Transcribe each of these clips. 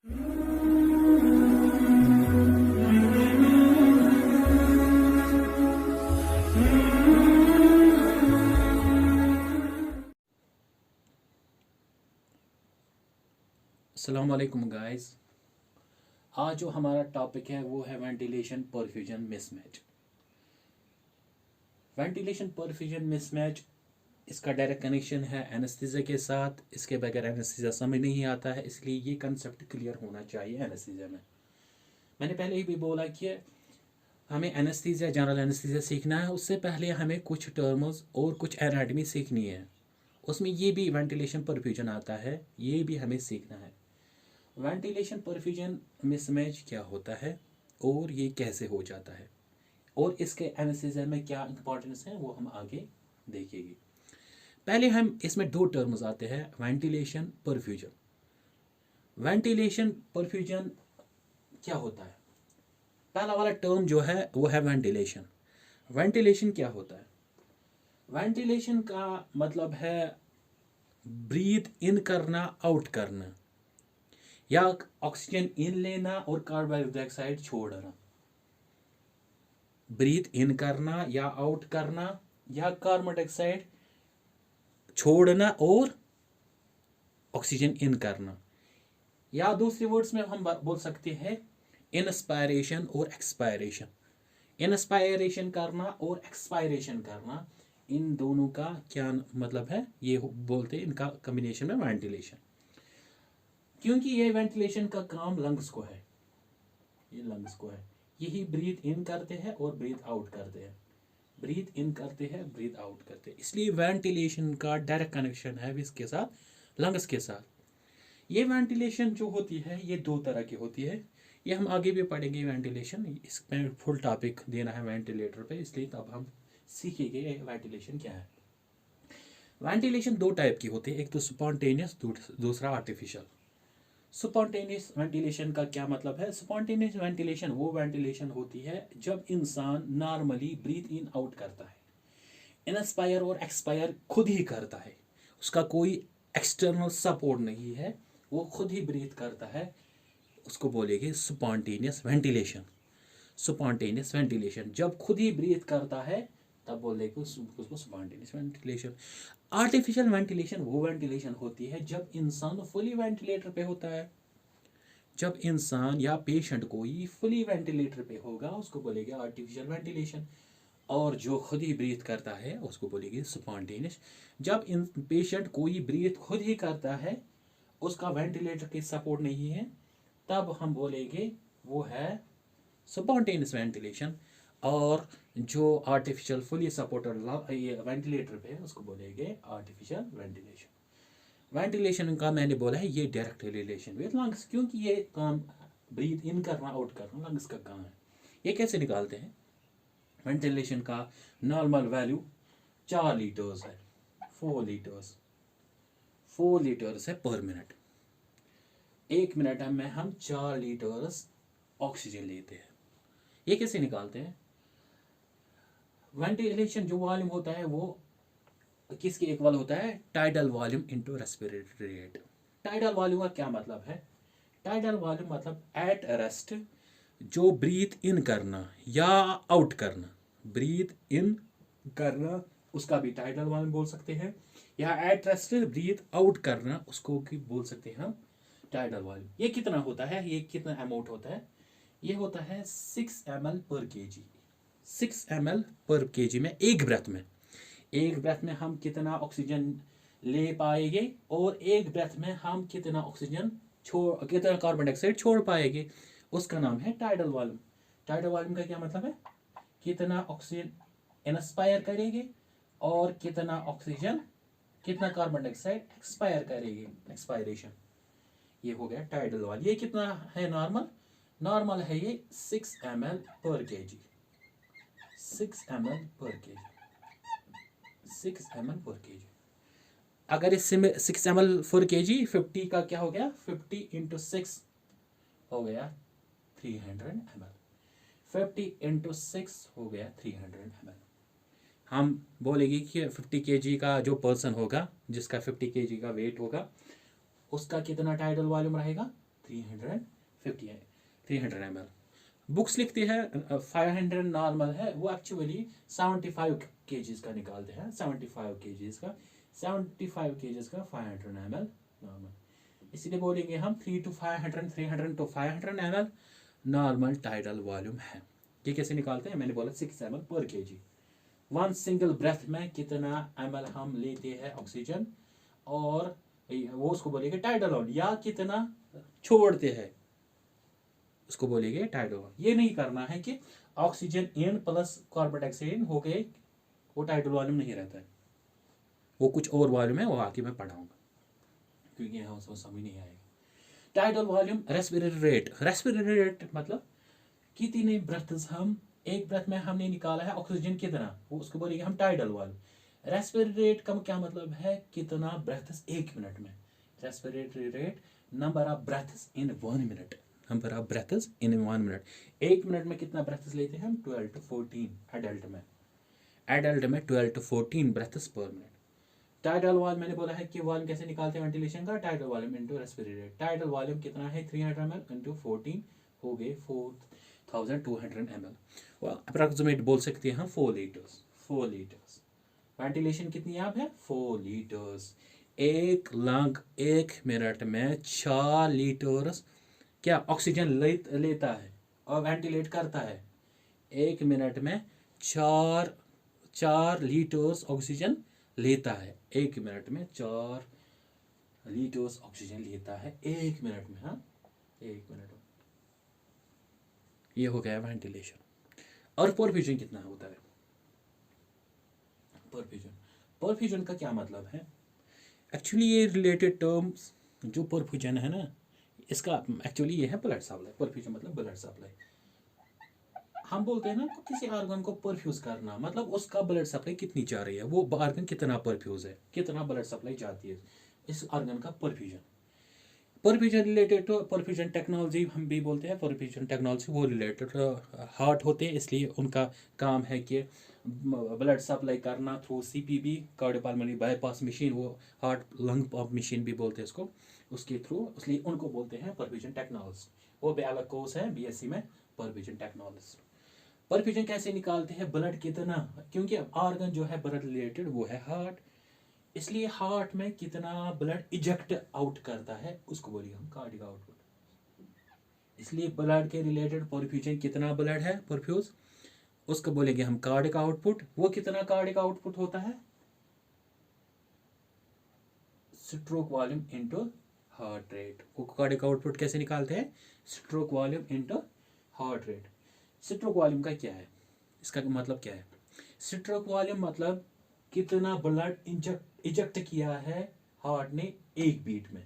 अस्सलाम वालेकुम गाइस। आज जो हमारा टॉपिक है वो है ventilation perfusion mismatch. Ventilation perfusion mismatch, इसका डायरेक्ट कनेक्शन है एनेस्थीसिया के साथ। इसके बगैर एनेस्थीसिया समझ नहीं आता है, इसलिए ये कंसेप्ट क्लियर होना चाहिए एनेस्थीसिया में। मैंने पहले ही भी बोला कि हमें एनेस्थीसिया, जनरल एनेस्थीसिया सीखना है, उससे पहले हमें कुछ टर्म्स और कुछ एनाटॉमी सीखनी है। उसमें ये भी वेंटिलेशन परफ्यूजन आता है, ये भी हमें सीखना है। वेंटिलेशन परफ्यूजन मिसमैच क्या होता है और ये कैसे हो जाता है और इसके एनेस्थीसिया में क्या इंपॉर्टेंस है वो हम आगे देखेंगे। पहले हम इसमें दो टर्म्स आते हैं, वेंटिलेशन परफ्यूजन। वेंटिलेशन परफ्यूजन क्या होता है? पहला वाला टर्म जो है वो है वेंटिलेशन। वेंटिलेशन क्या होता है? वेंटिलेशन का मतलब है ब्रीथ इन करना, आउट करना, या ऑक्सीजन इन लेना और कार्बन डाइऑक्साइड छोड़ना। ब्रीथ इन करना या आउट करना, या कार्बन डाइऑक्साइड छोड़ना और ऑक्सीजन इन करना। या दूसरे वर्ड्स में हम बोल सकते हैं इंस्पायरेशन और एक्सपायरेशन। इंस्पायरेशन करना और एक्सपायरेशन करना, इन दोनों का क्या मतलब है, ये बोलते हैं इनका कॉम्बिनेशन में वेंटिलेशन। क्योंकि ये वेंटिलेशन का काम लंग्स को है, ये लंग्स को है, यही ब्रीथ इन करते हैं और ब्रीथ आउट करते हैं, ब्रीथ इन करते हैं, ब्रीथ आउट करते हैं। इसलिए वेंटिलेशन का डायरेक्ट कनेक्शन है इसके साथ, लंग्स के साथ। ये वेंटिलेशन जो होती है ये दो तरह की होती है, ये हम आगे भी पढ़ेंगे वेंटिलेशन। इसमें फुल टॉपिक देना है वेंटिलेटर पे, इसलिए तब हम सीखेंगे वेंटिलेशन क्या है। वेंटिलेशन दो टाइप की होती है, एक तो स्पॉन्टेनियस, दूसरा आर्टिफिशियल। स्पॉन्टेनियस वेंटिलेशन का क्या मतलब है? स्पॉन्टेनियस वेंटिलेशन वो वेंटिलेशन होती है जब इंसान नॉर्मली ब्रीथ इन आउट करता है, इंस्पायर और एक्सपायर खुद ही करता है, उसका कोई एक्सटर्नल सपोर्ट नहीं है, वो खुद ही ब्रीथ करता है, उसको बोलेंगे स्पॉन्टेनियस वेंटिलेशन। स्पॉन्टेनियस वेंटिलेशन जब खुद ही ब्रीथ करता है तब बोलेंगे उसको स्पॉन्टेनियस वेंटिलेशन। आर्टिफिशियल वेंटिलेशन वो वेंटिलेशन होती है जब इंसान फुली वेंटिलेटर पे होता है। जब इंसान या पेशेंट कोई फुली वेंटिलेटर पे होगा उसको बोलेंगे आर्टिफिशियल वेंटिलेशन, और जो खुद ही ब्रीथ करता है उसको बोलेंगे स्पॉन्टेनियस। जब इन पेशेंट कोई ब्रीथ खुद ही करता है, उसका वेंटिलेटर की सपोर्ट नहीं है, तब हम बोलेंगे वो है स्पॉन्टेनियस वेंटिलेशन। और जो आर्टिफिशियल फुली सपोर्टेड वेंटिलेटर पे है उसको बोलेंगे आर्टिफिशियल वेंटिलेशन। वेंटिलेशन का मैंने बोला है ये डायरेक्ट रिलेशन विद लंग्स, क्योंकि ये काम ब्रीथ इन करना, आउट करना लंग्स का काम है। ये कैसे निकालते हैं? वेंटिलेशन का नॉर्मल वैल्यू 4 लीटर्स है, 4 लीटर्स है पर मिनट। 1 मिनट में हम 4 लीटर्स ऑक्सीजन लेते हैं। ये कैसे निकालते हैं? वेंटिलेशन जो वॉल्यूम होता है वो किसके इक्वल होता है? Tidal volume into respiratory rate. Tidal volume का क्या मतलब है? टाइडल वॉल्यूम मतलब एट रेस्ट जो ब्रीथ इन करना या आउट करना, ब्रीथ इन करना उसका भी टाइडल वॉल्यूम बोल सकते हैं, या एट रेस्ट ब्रीथ आउट करना उसको भी बोल सकते हैं हम टाइडल वॉल्यूम। ये कितना होता है, ये कितना अमाउंट होता है? ये होता है 6 ml पर केजी। 6 ml पर केजी में, एक ब्रेथ में हम कितना ऑक्सीजन ले पाएंगे और एक ब्रेथ में हम कितना ऑक्सीजन कितना कार्बन डाइऑक्साइड छोड़ पाएंगे, उसका नाम है टाइडल वॉल्यूम। टाइडल वॉल्यूम का क्या मतलब है? कितना ऑक्सीजन इंस्पायर करेंगे और कितना ऑक्सीजन, कितना कार्बन डाइऑक्साइड एक्सपायर करेंगे, एक्सपायरेशन। ये हो गया टाइडल वॉल्यूम। ये कितना है नॉर्मल? नॉर्मल है ये 6 ml पर केजी, 6 ml पर केजी, 6 ml पर केजी। अगर इससे 6 ml पर केजी 50 का क्या हो गया? 50 इंटू 6 हो गया 300 ml। 50 इंटू 6 हो गया 300 ml। हम बोलेंगे कि 50 kg का जो पर्सन होगा, जिसका 50 kg का वेट होगा, उसका कितना टाइडल वॉल्यूम रहेगा? 300 ml। बुक्स लिखते हैं 500 नॉर्मल है, वो एक्चुअली 75 kgs का निकालते हैं, 75 kgs का 500 ml नॉर्मल। इसलिए बोलेंगे हम 3 to 500 300 to 500 ml normal tidal volume है। ये कैसे निकालते हैं, मैंने बोला 6 ml पर kg। वन सिंगल ब्रेथ में कितना ml हम लेते हैं ऑक्सीजन, और वो उसको बोलेंगे टाइडल वॉल्यूम, या कितना छोड़ते हैं उसको बोलेंगे टाइडल वॉल्यूम। ये नहीं करना है कि oxygen in plus carbon dioxide हो गए, वो टाइडल वॉल्यूम नहीं रहता है, वो कुछ और वॉल्यूम है, वो आके मैं पढ़ाऊंगा क्योंकि यहाँ उसको समझ नहीं आएगा। टाइडल वॉल्यूम, रेस्पिरेटरी रेट मतलब कितने ब्रेथ्स हम एक ब्रेथ में हमने निकाला है ऑक्सीजन कितना, वो उसको बोलेंगे हम टाइडल वॉल्यूम। रेस्पिरेटरी रेट का क्या मतलब है, कितना ब्रेथ्स एक मिनट में। Respiratory rate number of breaths in 1 minute, number of breaths in 1 minute. एक मिनट में कितना ब्रेथ्स लेते हैं हम, 12 to 14 एडल्ट में 12 to 14 ब्रेथ्स पर मिनट। टाइडल वॉल्यूम मैंने बोला है कि वॉल्यूम कैसे निकालते हैं वेंटिलेशन का, tidal volume into respiratory rate. Tidal volume कितना है 300 ml इनटू 14 हो गए 4200 ml, अप्रॉक्सीमेट बोल सकते हैं हम 4 लीटर्स। वेंटिलेशन कितनी आप है 4 लीटर्स। एक लंग एक मिनट में 4 लीटर्स क्या ऑक्सीजन लेता है और वेंटिलेट करता है। एक मिनट में 4 लीटर्स ऑक्सीजन लेता है, एक मिनट में 4 लीटर्स ऑक्सीजन लेता है एक मिनट में। हाँ, एक मिनट में ये हो गया वेंटिलेशन। और परफ्यूजन कितना होता है, परफ्यूजन का क्या मतलब है, एक्चुअली ये रिलेटेड टर्म्स जो परफ्यूजन है ना, इसका एक्चुअली ये है ब्लड सप्लाई। परफ्यूजन मतलब ब्लड सप्लाई। हम बोलते हैं ना किसी ऑर्गन को परफ्यूज करना, मतलब उसका ब्लड सप्लाई कितनी जा रही है, वो ऑर्गन कितना परफ्यूज है, कितना ब्लड सप्लाई जाती है इस ऑर्गन का perfusion. Perfusion related to perfusion technology हम भी बोलते हैं, परफ्यूजन टेक्नोलॉजी वो रिलेटेड हार्ट होते हैं, इसलिए उनका काम है कि ब्लड सप्लाई करना through CPB cardiopulmonary bypass machine, वो हार्ट लंग पंप मशीन भी बोलते हैं इसको, उसके थ्रू, इसलिए उनको बोलते हैं परफ्यूजन टेक्नोलॉजी। वो भी अलग कोर्स है BSc में परफ्यूजन टेक्नोलॉजी। परफ्यूजन कैसे निकालते हैं, ब्लड कितना, क्योंकि ऑर्गन जो है ब्लड रिलेटेड वो है हार्ट, इसलिए हार्ट में कितना ब्लड इजेक्ट आउट करता है उसको बोलिए हम कार्डियक आउटपुट। इसलिए ब्लड के रिलेटेड परफ्यूजन कितना ब्लड है परफ्यूज, उसको बोलेंगे हम कार्डियक आउटपुट। वो कितना कार्डियक आउटपुट होता है, stroke volume into heart rate. वो कार्डियक आउटपुट कैसे निकालते हैं, stroke volume into heart rate. Stroke volume का क्या है, इसका मतलब क्या है, स्ट्रोक वॉल्यूम मतलब कितना ब्लड इजेक्ट किया है हार्ट ने एक बीट में,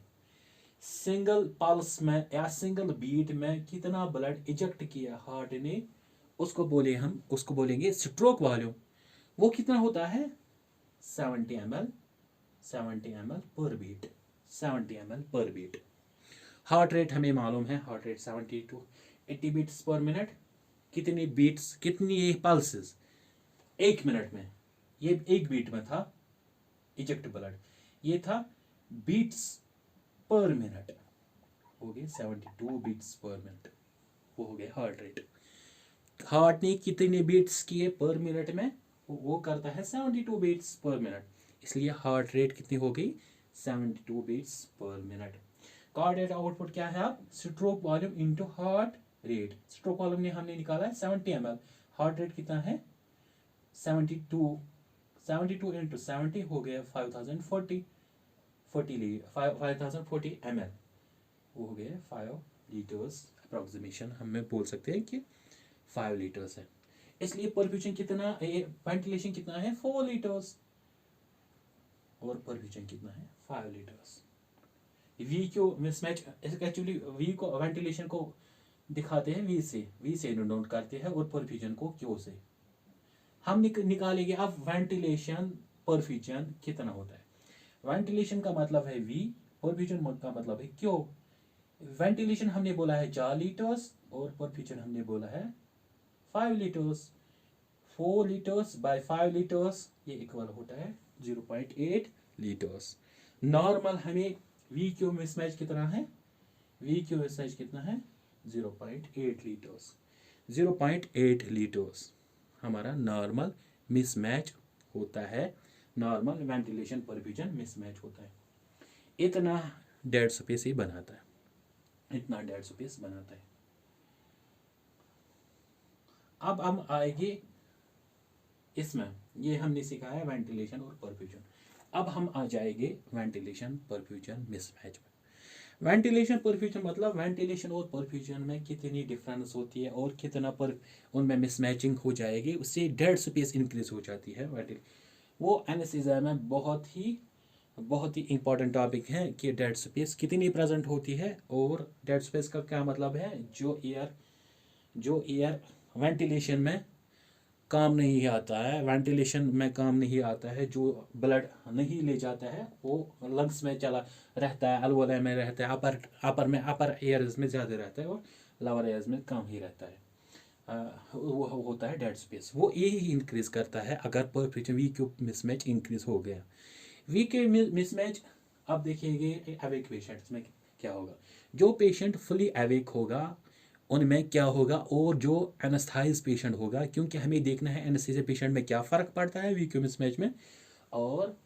सिंगल पल्स में या सिंगल बीट में कितना ब्लड इजेक्ट किया हार्ट ने, उसको बोलेंगे स्ट्रोक वॉल्यूम। वो कितना होता है 70 ml per beat, 70 ml per beat. Heart rate हमें मालूम है, heart rate 70 to 80 beats per minute. कितनी बीट्स, कितनी पल्सेस एक मिनट में, ये एक बीट में था इजेक्ट ब्लड, ये था बीट्स पर मिनट, हो गए 72 बीट्स पर मिनट, वो हो गया हार्ट रेट। हार्ट ने कितने बीट्स किए पर मिनट में, वो करता है 72 बीट्स पर मिनट, इसलिए हार्ट रेट कितनी हो गई 72 beats per minute. Cardiac output क्या है, आप stroke volume into heart rate. Stroke volume ने हमने निकाला है 70 ml, हार्ट रेट कितना है 72 इंटू 70 हो गया 5040 ml, वो हो गया 5 लीटर्स। अप्रोक्सीमेशन हमें बोल सकते हैं कि 5 लीटर्स है। इसलिए परफ्यूजन कितना, वेंटिलेशन कितना है 4 लीटर्स, और परफ्यूजन कितना है 5 लीटर्स। वी क्यों मिसमैच, एक्चुअली वी को वेंटिलेशन को दिखाते हैं वी से नोट करते हैं, और परफ्यूजन को क्यों से हम निकालेंगे। अब वेंटिलेशन परफ्यूजन कितना होता है, वेंटिलेशन का मतलब है वी, परफ्यूजन का मतलब है क्यों। वेंटिलेशन हमने बोला है 4 लीटर्स और परफ्यूजन हमने बोला है 5 लीटर्स। 4 लीटर्स बाय 5 लीटर्स ये इक्वल होता है 0.8 लीटर्स। नॉर्मल हमें वी क्यू मिसमैच कितना है VQSH कितना है 0.8 लीटर्स। 0.8 लीटर्स हमारा नॉर्मल मिसमैच होता है, नॉर्मल वेंटिलेशन परफ्यूजन मिसमैच होता है। इतना डेड स्पेस ही बनाता है, इतना डेड स्पेस बनाता है। अब हम आएंगे इसमें, ये हमने सीखा है वेंटिलेशन और परफ्यूजन। अब हम आ जाएंगे वेंटिलेशन परफ्यूजन मिसमैच में। वेंटिलेशन परफ्यूजन मतलब वेंटिलेशन और परफ्यूजन में कितनी डिफरेंस होती है और कितना पर उनमें मिसमैचिंग हो जाएगी, उससे डेड स्पेस इंक्रीज हो जाती है। वो एनेस्थीसिया में बहुत ही इंपॉर्टेंट टॉपिक है कि डेड स्पेस कितनी प्रेजेंट होती है। और डेड स्पेस का क्या मतलब है, जो एयर वेंटिलेशन में काम नहीं आता है, वेंटिलेशन में काम नहीं आता है, जो ब्लड नहीं ले जाता है वो लंग्स में चला रहता है, अल्वोलाई में रहता है, अपर एयर्स में ज़्यादा रहता है और लोअर एयर्स में कम ही रहता है। वो होता है डेड स्पेस, वो ये ही इंक्रीज करता है अगर परफ्यूजन वीक मिसमैच इंक्रीज हो गया। वीक मिसमैच अब देखिए अवेक पेशेंट्स में क्या होगा। जो पेशेंट फुली अवेक होगा उनमें क्या होगा, और जो एनेस्थाइज पेशेंट होगा, क्योंकि हमें देखना है एनेस्थीसिया पेशेंट में क्या फ़र्क पड़ता है वीक मिसमैच में और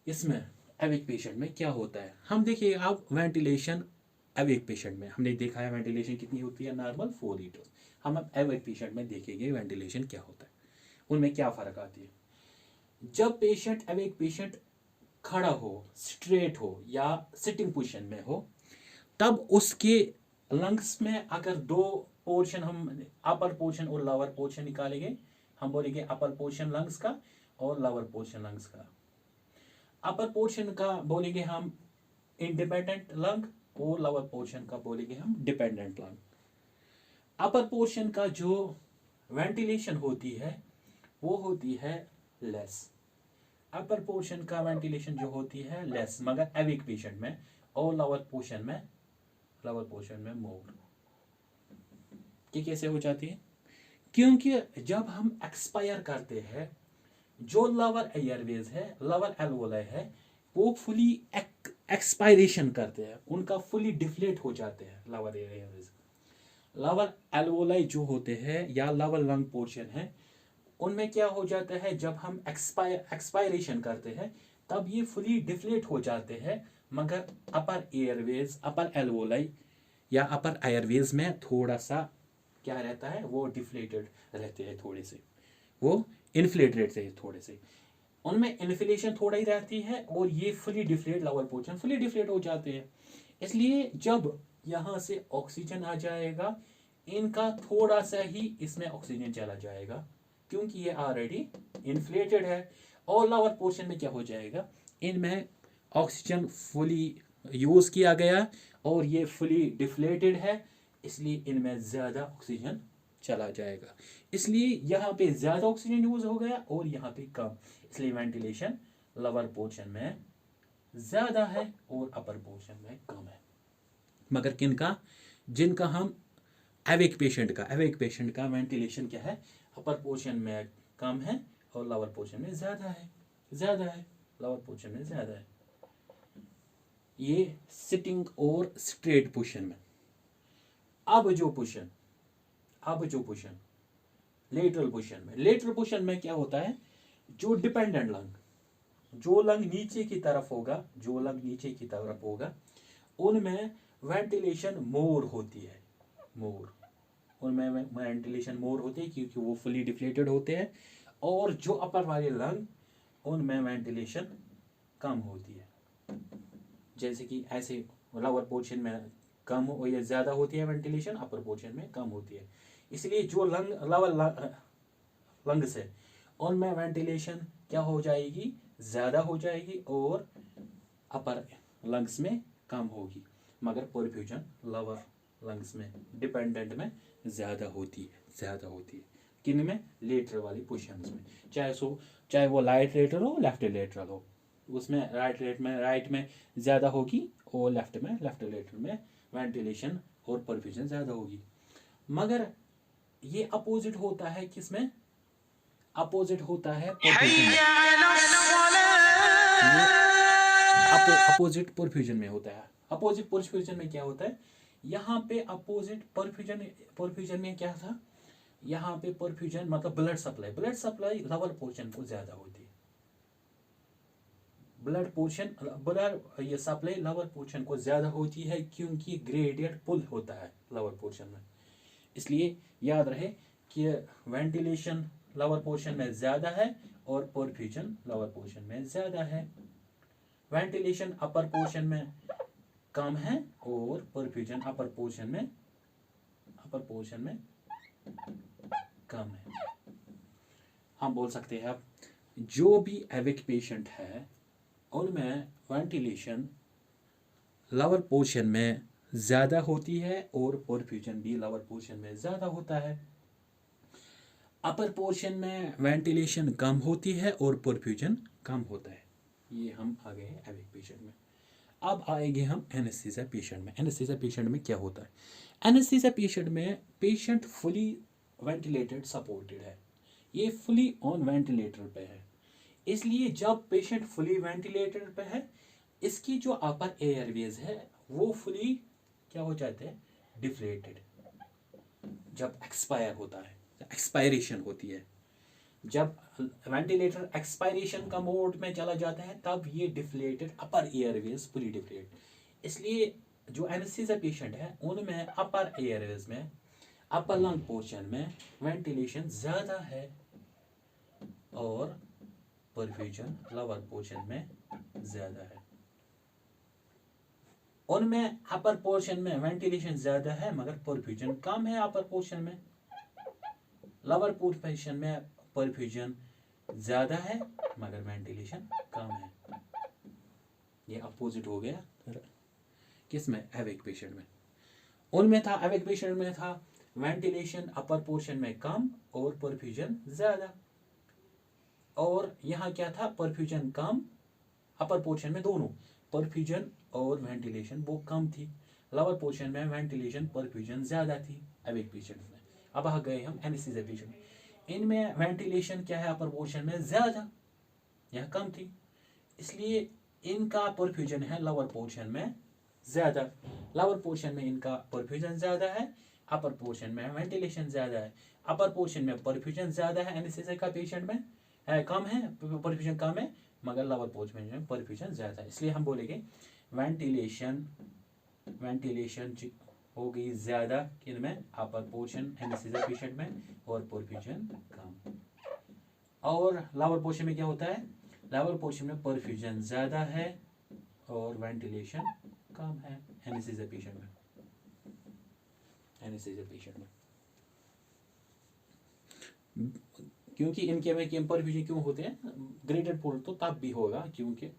इसमें अवेक पेशेंट में क्या होता है। हम देखिए अब वेंटिलेशन अवेक पेशेंट में हमने देखा है वेंटिलेशन कितनी होती है नॉर्मल 4 लीटर्स। हम अब अवेक पेशेंट में देखेंगे वेंटिलेशन क्या होता है, उनमें क्या फ़र्क आती है। जब पेशेंट अवेक पेशेंट खड़ा हो, स्ट्रेट हो या सिटिंग पोजीशन में हो, तब उसके लंग्स में अगर दो पोर्शन, हम अपर पोर्शन और लोअर पोर्शन निकालेंगे, हम बोलेंगे अपर पोर्शन लंग्स का और लोअर पोर्शन लंग्स का। अपर पोर्शन का बोलेंगे हम इंडिपेंडेंट लंग और लोअर पोर्शन का बोलेंगे हम डिपेंडेंट लंग। अपर पोर्शन का जो वेंटिलेशन होती है वो होती है लेस, अपर पोर्शन का वेंटिलेशन जो होती है लेस मगर एविक पेशेंट में, और लोअर पोर्शन में मोर। ये कैसे हो जाती है, क्योंकि जब हम एक्सपायर करते हैं जो लोअर एयरवेज है, लोअर एल्वोलाई है, वो फुली एक्सपायरेशन करते हैं, उनका फुली डिफ्लेट हो जाते हैं लोअर एयरवेज। लोअर एल्वोलाई जो होते हैं या लोअर लंग पोर्शन है, उनमें क्या हो जाता है जब हम एक्सपायरेशन करते हैं तब ये फुली डिफ्लेट हो जाते हैं, मगर अपर एयरवेज, अपर एल्वोलाई या अपर एयरवेज में थोड़ा सा क्या रहता है, वो डिफ्लेटेड रहते हैं, थोड़े से वो इन्फ्लेट रहते हैं थोड़े से, उनमें इन्फ्लेशन थोड़ा ही रहती है और ये fully deflate, lower portion fully deflate हो जाते हैं। इसलिए जब यहाँ से ऑक्सीजन आ जाएगा, इनका थोड़ा सा ही इसमें ऑक्सीजन चला जाएगा क्योंकि ये ऑलरेडी इन्फ्लेटेड है, और लोअर पोर्शन में क्या हो जाएगा, इनमें ऑक्सीजन फुली यूज़ किया गया और ये फुली डिफ्लेटेड है, इसलिए इनमें ज़्यादा ऑक्सीजन चला जाएगा। इसलिए यहाँ पे ज़्यादा ऑक्सीजन यूज़ हो गया और यहाँ पे कम, इसलिए वेंटिलेशन लोअर पोर्शन में ज़्यादा है और अपर पोर्शन में कम है। मगर किनका, जिनका हम एविक पेशेंट का वेंटिलेशन क्या है, अपर पोर्शन में कम है और लोअर पोर्शन में ज़्यादा है, लोअर पोर्शन में ज़्यादा है। ये सिटिंग और स्ट्रेट पोजीशन में। अब जो पोजीशन लेटरल पोजीशन में क्या होता है, जो डिपेंडेंट लंग, जो लंग नीचे की तरफ होगा, उनमें वेंटिलेशन मोर होती है, उनमें वेंटिलेशन मोर होती है क्योंकि वो फुली डिफ्लेटेड होते हैं, और जो अपर वाले लंग उनमें वेंटिलेशन कम होती है। जैसे कि ऐसे लोअर पोर्शन में कम हो या ज़्यादा होती है वेंटिलेशन, अपर पोर्शन में कम होती है। इसलिए जो लोअर लंग्स है उनमें वेंटिलेशन क्या हो जाएगी, ज़्यादा हो जाएगी और अपर लंग्स में कम होगी, मगर परफ्यूजन लोअर लंग्स में डिपेंडेंट में ज़्यादा होती है। किन में, लेटरल वाली पोजीशंस में, चाहे वो राइट लेटरल हो लेफ्ट लेटरल हो, उसमें राइट में ज़्यादा होगी और लेफ्ट लेटरल में वेंटिलेशन और परफ्यूजन ज़्यादा होगी। मगर ये अपोजिट होता है किसमें, अपोजिट होता है परफ्यूजन में, अपोजिट परफ्यूजन में होता है। अपोजिट परफ्यूजन में क्या होता है, यहाँ पे अपोजिट परफ्यूजन में क्या था, यहाँ पे परफ्यूजन मतलब ब्लड सप्लाई लोअर पोर्शन को ज्यादा होती है, ब्लड ये सप्लाई लोअर पोर्शन को ज्यादा होती है, क्योंकि ग्रेडियंट पुल होता है लोअर पोर्शन में। इसलिए याद रहे कि वेंटिलेशन लोअर पोर्शन में ज्यादा है और परफ्यूजन लोअर पोर्शन में ज्यादा है। वेंटिलेशन अपर पोर्शन में कम है और परफ्यूजन अपर पोर्शन में कम है। हम बोल सकते हैं अब जो भी एविक पेशेंट है उनमें वेंटिलेशन लोअर पोर्शन में ज़्यादा होती है और परफ्यूजन भी लोअर पोर्शन में ज़्यादा होता है। अपर पोर्शन में वेंटिलेशन कम होती है और परफ्यूजन कम होता है। ये हम आ गए हैं एविक पेशेंट में। अब आएंगे हम एनेस्थीसिया पेशेंट में। एनेस्थीसिया पेशेंट में क्या होता है, एनेस्थीसिया पेशेंट में पेशेंट फुली वेंटिलेटेड सपोर्टेड है, ये फुली ऑन वेंटिलेटर पे है। इसलिए जब पेशेंट फुली वेंटिलेटर पे है, इसकी जो अपर एयरवेज है वो फुली क्या हो जाते हैं, डिफ्लेटेड। जब एक्सपायर होता है, एक्सपायरेशन होती है, जब वेंटिलेटर एक्सपायरेशन का मोड में चला जाता है तब ये डिफ्लेटेड अपर एयरवेज फुली डिफ्लेट। इसलिए जो एनेस्थीसिया पेशेंट है उनमें अपर एयरवेज में अपर लंग पोर्शन में वेंटिलेशन ज़्यादा है और परफ्यूजन लोअर पोर्शन में ज़्यादा है। उनमें अपर पोर्शन में वेंटिलेशन ज़्यादा है मगर परफ्यूजन कम है अपर पोर्शन में, लोअर पोर्शन में परफ्यूजन ज़्यादा है मगर वेंटिलेशन कम है। ये अपोजिट हो गया किसमें, एविक पेशेंट में। उनमें था, एविक पेशेंट में था वेंटिलेशन अपर पोर्शन में कम और परफ्यूजन ज़्यादा, और यहाँ क्या था, परफ्यूजन कम अपर पोर्शन में, दोनों परफ्यूजन और वेंटिलेशन वो कम थी, लोअर पोर्शन में वेंटिलेशन परफ्यूजन ज़्यादा थी एविक पेशेंट में। अब आ गए हम एनेस्थीसिया पेशेंट। इनमें वेंटिलेशन क्या है, अपर पोर्शन में ज़्यादा, यह कम थी, इसलिए इनका परफ्यूजन है लोअर पोर्शन में ज़्यादा। लोअर पोर्शन में इनका परफ्यूजन ज़्यादा है, अपर पोर्शन में वेंटिलेशन ज़्यादा है। अपर पोर्शन में परफ्यूजन ज़्यादा है एनेस्थीसिया का पेशेंट में है, कम है परफ्यूजन कम है, मगर लोअर पोर्शन में परफ्यूजन ज़्यादा है। इसलिए हम बोलेंगे वेंटिलेशन हो गई ज़्यादा किनमें, अपर पोर्शन एनेस्थीसिया पेशेंट में, और परफ्यूजन कम। और लोअर पोर्शन में क्या होता है, लोअर पोर्शन में परफ्यूजन ज़्यादा है और वेंटिलेशन कम है एनेस्थीसिया पेशेंट में। क्योंकि इनके में परफ्यूजन क्यों होते हैं, ग्रेडेड पुल तो तब भी होगा, क्योंकि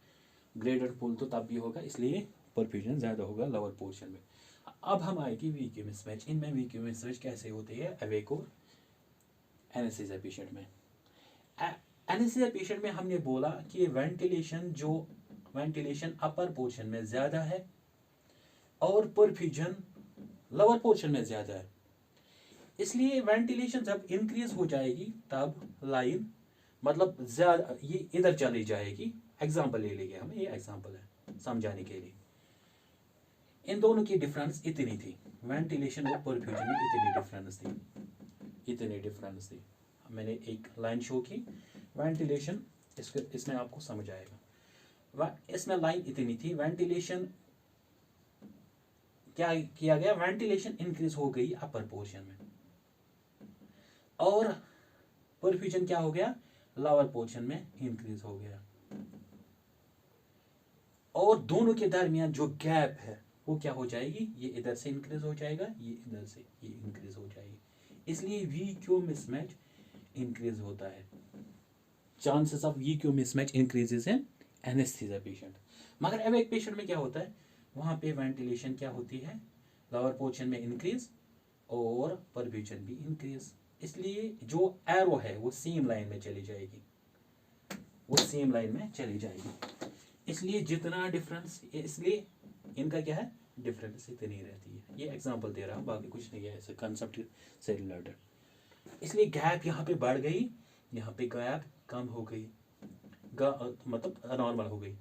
ग्रेडेड पुल तो तब भी होगा, इसलिए परफ्यूजन ज़्यादा होगा लोअर पोर्शन में। अब हम आएगी वीक्यू मिसमैच। इनमें वीक्यू मिसमैच कैसे होती है एविक और एनेस्थीसिया पेशेंट में। एनेस्थीसिया पेशेंट में हमने बोला कि वेंटिलेशन अपर पोर्शन में ज़्यादा है और परफ्यूजन लोअर पोर्शन में ज़्यादा है। इसलिए वेंटिलेशन जब इंक्रीज हो जाएगी तब लाइन मतलब ज़्यादा ये इधर चली जाएगी। एग्जाम्पल ले लेंगे हम, ये एग्जाम्पल है समझाने के लिए। इन दोनों की डिफरेंस इतनी थी, वेंटिलेशन और परफ्यूजन में इतनी डिफरेंस थी। मैंने एक लाइन शो की, वेंटिलेशन इसमें आपको समझ आएगा। इसमें लाइन इतनी थी, वेंटिलेशन क्या किया गया, वेंटिलेशन इंक्रीज हो गई अपर पोर्शन में और परफ्यूजन क्या हो गया, लोअर पोर्शन में इंक्रीज हो गया। और दोनों के दरमियान जो गैप है वो क्या हो जाएगी, ये इधर से इंक्रीज हो जाएगा, ये इधर से ये इंक्रीज हो जाएगी। इसलिए वीक्यू मिसमैच इंक्रीज होता है। Chances of VQ mismatch increases in anaesthesia patient. मगर एविक पेशेंट में क्या होता है, वहाँ पे वेंटिलेशन क्या होती है, लोअर पोर्शन में इंक्रीज और परफ्यूजन भी इंक्रीज। इसलिए जो एरो है वो सेम लाइन में चली जाएगी, इसलिए जितना डिफरेंस, इसलिए इनका क्या है, डिफरेंस इतनी रहती है। ये एग्जांपल दे रहा हूँ, बाकी कुछ नहीं है, ऐसे कंसेप्ट से रिलेटेड। इसलिए गैप यहाँ पे बढ़ गई, यहाँ पे गैप कम हो गई, मतलब नॉर्मल हो गई।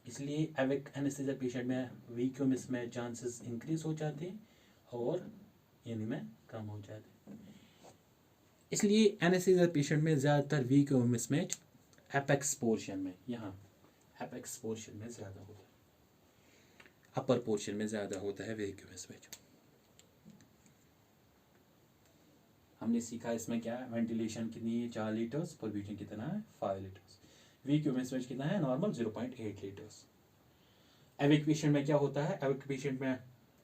इसलिए एविक एनेस्थीसिया पेशेंट में वीक्यूमिस में चांसेस इंक्रीज हो जाते हैं और इनमें कम हो जाते हैं। इसलिए एनेस्थीसिया पेशेंट में ज़्यादातर वीक्यूमिस में एपेक्स पोर्शन में, यहाँ एपेक्स पोर्शन में ज़्यादा होता है, अपर पोर्शन में ज़्यादा होता है वीक्यूमिस में। हमने सीखा इसमें क्या है, वेंटिलेशन कितनी है 4 लीटर्स, परफ्यूजन कितना है 5 लीटर्स, वीक्यूमिस में कितना है नॉर्मल 0.8 लीटर्स। एविक पेशेंट में क्या होता है, एविक पेशेंट में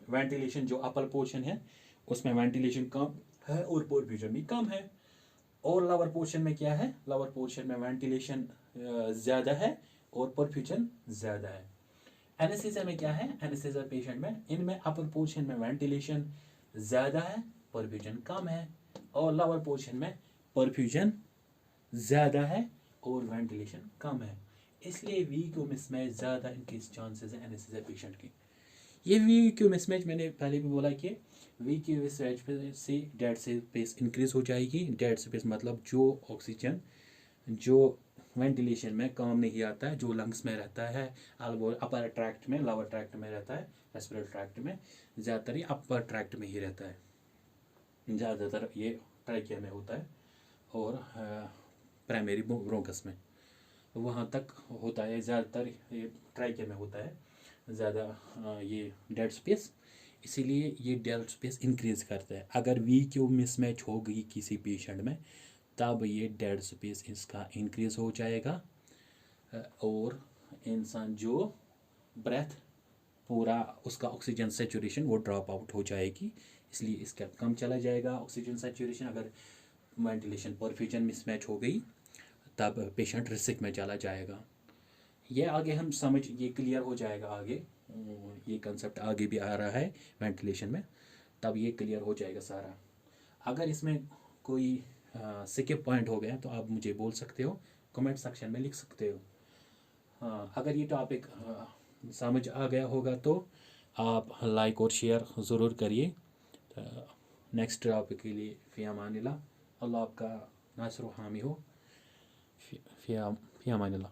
वेंटिलेशन जो अपर पोर्शन है उसमें वेंटिलेशन कम है और परफ्यूजन भी कम है। और लोअर पोर्शन में क्या है, लोअर पोर्शन में वेंटिलेशन ज़्यादा है और परफ्यूजन ज़्यादा है। एनेस्थीसिया में क्या है, एनेस्थीसिया पेशेंट में इनमें अपर पोर्शन में वेंटिलेशन ज़्यादा है, परफ्यूजन कम है, और लोअर पोर्शन में परफ्यूजन ज़्यादा है और वेंटिलेशन कम है। इसलिए वीक्यू मिसमैच ज़्यादा इंक्रीज चांसेस है एनेस्थीसिया पेशेंट की। ये वीक्यू मिसमैच मैंने पहले भी बोला कि वीक्यू मिसमैच से डेड स्पेस इंक्रीज हो जाएगी। डेड स्पेस मतलब जो ऑक्सीजन जो वेंटिलेशन में काम नहीं आता है, जो लंग्स में रहता है, अपर ट्रैक्ट में, लोअर ट्रैक्ट में रहता है, रेस्पिरेटरी ट्रैक्ट में, ज़्यादातर ये अपर ट्रैक्ट में ही रहता है, ज़्यादातर ये ट्रैकिया में होता है और प्राइमरी ब्रोंकस में वहाँ तक होता है, ज़्यादातर ये ट्रैकिया में होता है ज़्यादा ये डेड स्पेस। इसीलिए ये डेड स्पेस इंक्रीज करता है। अगर वीक्यू मिसमैच हो गई किसी पेशेंट में तब ये डेड स्पेस इसका इंक्रीज हो जाएगा और इंसान जो ब्रेथ पूरा उसका ऑक्सीजन सेचुरेशन वो ड्रॉप आउट हो जाएगी, इसलिए इसका कम चला जाएगा ऑक्सीजन सेचुरेशन। अगर वेंटिलेशन परफ्यूजन मिसमैच हो गई तब पेशेंट रिस्क में चला जाएगा। ये आगे हम समझ, ये क्लियर हो जाएगा आगे, ये कंसेप्ट आगे भी आ रहा है वेंटिलेशन में, तब ये क्लियर हो जाएगा सारा। अगर इसमें कोई स्किप पॉइंट हो गया तो आप मुझे बोल सकते हो, कमेंट सेक्शन में लिख सकते हो। हाँ, अगर ये टॉपिक समझ आ गया होगा तो आप लाइक और शेयर ज़रूर करिए। नेक्स्ट टॉपिक के लिए फ़ी अमानिल्लाह। अल्लाह आपका नासिर हामी हो। फ़ी अमानिल्लाह।